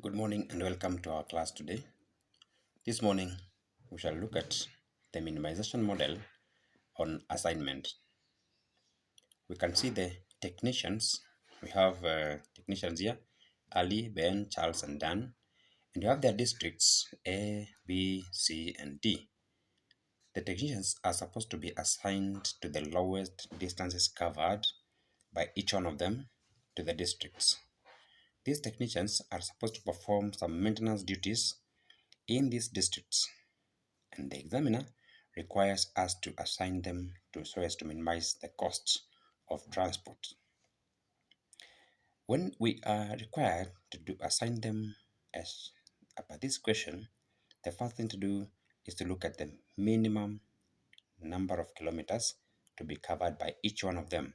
Good morning and welcome to our class today. This morning, we shall look at the minimization model on assignment. We can see the technicians. We have technicians here, Ali, Ben, Charles, and Dan. And you have their districts A, B, C, and D. The technicians are supposed to be assigned to the lowest distances covered by each one of them to the districts. These technicians are supposed to perform some maintenance duties in these districts, and the examiner requires us to assign them to so as to minimize the cost of transport. When we are required to assign them as per this question, the first thing to do is to look at the minimum number of kilometers to be covered by each one of them.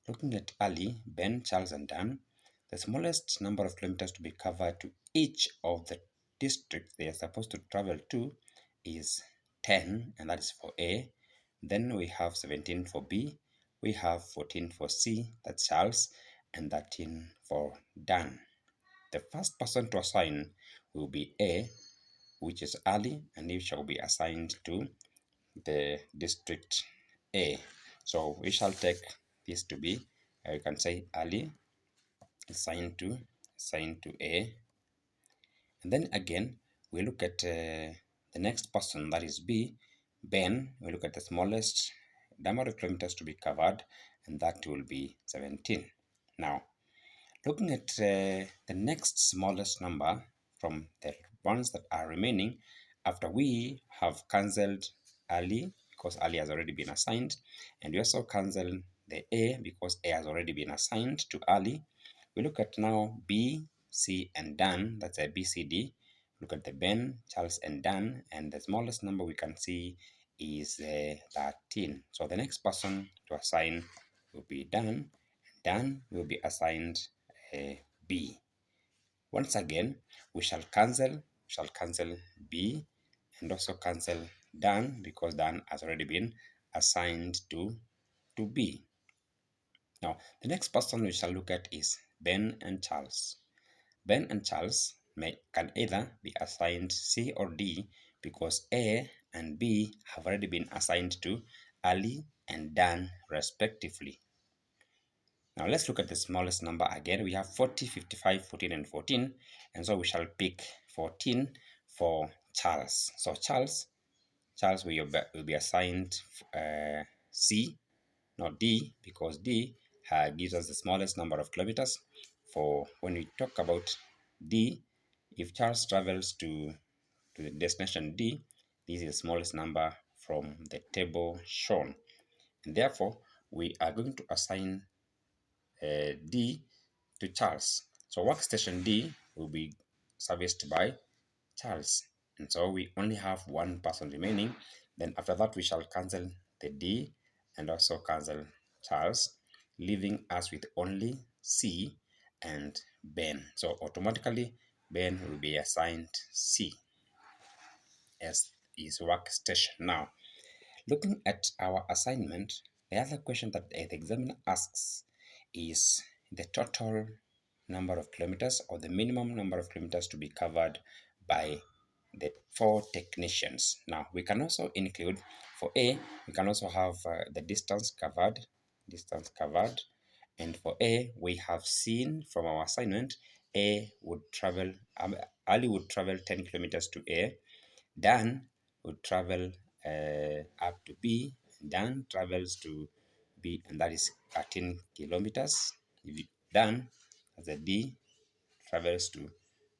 Looking at Ali, Ben, Charles, and Dan, the smallest number of kilometers to be covered to each of the districts they are supposed to travel to is 10, and that is for A. Then we have 17 for B, we have 14 for C, that's Charles, and 13 for Dan. The first person to assign will be A, which is Ali, and he shall be assigned to the district A. So we shall take this to be, you can say Ali assigned to A. And then again, we look at the next person, that is B, Ben. We look at the smallest number of kilometers to be covered, and that will be 17. Now, looking at the next smallest number from the ones that are remaining, after we have cancelled Ali, because Ali has already been assigned, and we also cancel the A because A has already been assigned to Ali. We look at now B, C, and Dan, that's a B, C, D. Look at the Ben, Charles, and Dan, and the smallest number we can see is 13. So the next person to assign will be Dan. Dan will be assigned B. Once again, we shall cancel B and also cancel Dan because Dan has already been assigned to B. Now, the next person we shall look at is Ben and Charles. Ben and Charles can either be assigned C or D because A and B have already been assigned to Ali and Dan respectively. Now let's look at the smallest number again. We have 40, 55, 14, and 14. And so we shall pick 14 for Charles. So Charles will be assigned C, not D, because D gives us the smallest number of kilometers. For when we talk about D, if Charles travels to the destination D, this is the smallest number from the table shown. And therefore, we are going to assign D to Charles. So workstation D will be serviced by Charles. And so we only have one person remaining. Then after that, we shall cancel the D and also cancel Charles, leaving us with only C and Ben. So automatically, Ben will be assigned C as his workstation. Now, looking at our assignment, the other question that the examiner asks is the total number of kilometers or the minimum number of kilometers to be covered by the 4 technicians. Now, we can also include for A, we can also have the distance covered, and for A, we have seen from our assignment, A would travel, Ali would travel 10 kilometers to A, Dan would travel up to B, Dan travels to B, and that is 13 kilometers. If Dan as a D travels to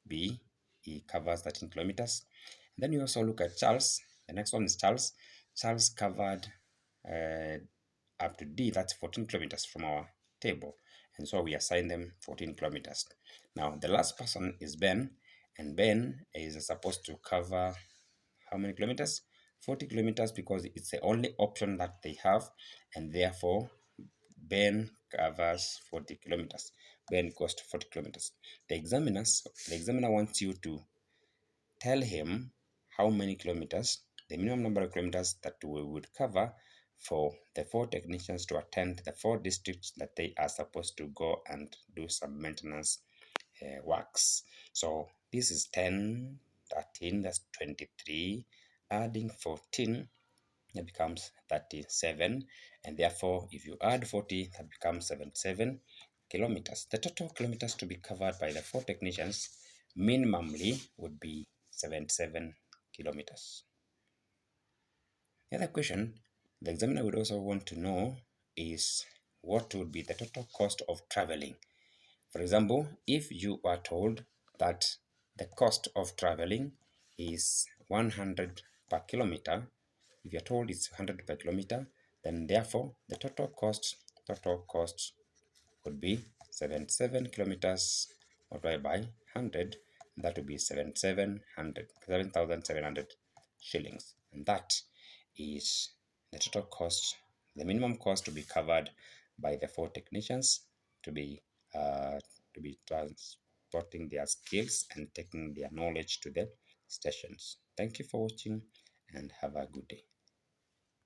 B, he covers 13 kilometers. And then you also look at Charles. The next one is Charles. Charles covered up to D, that's 14 kilometers from our table. And so we assign them 14 kilometers. Now, the last person is Ben, and Ben is supposed to cover how many kilometers? 40 kilometers because it's the only option that they have, and therefore Ben covers 40 kilometers. Ben goes to 40 kilometers. The examiner wants you to tell him how many kilometers, the minimum number of kilometers that we would cover for the 4 technicians to attend the 4 districts that they are supposed to go and do some maintenance works. So this is 10, 13, that's 23, adding 14, that becomes 37, and therefore if you add 40, that becomes 77 kilometers. The total kilometers to be covered by the 4 technicians minimally would be 77 kilometers. The other question the examiner would also want to know is what would be the total cost of traveling. For example, if you are told that the cost of traveling is 100 per kilometer, if you're told it's 100 per kilometer, then therefore the total cost would be 77 kilometers multiplied by 100. That would be 7,700 shillings. And that is the total cost, the minimum cost to be covered by the 4 technicians to be transporting their skills and taking their knowledge to the stations. Thank you for watching and have a good day.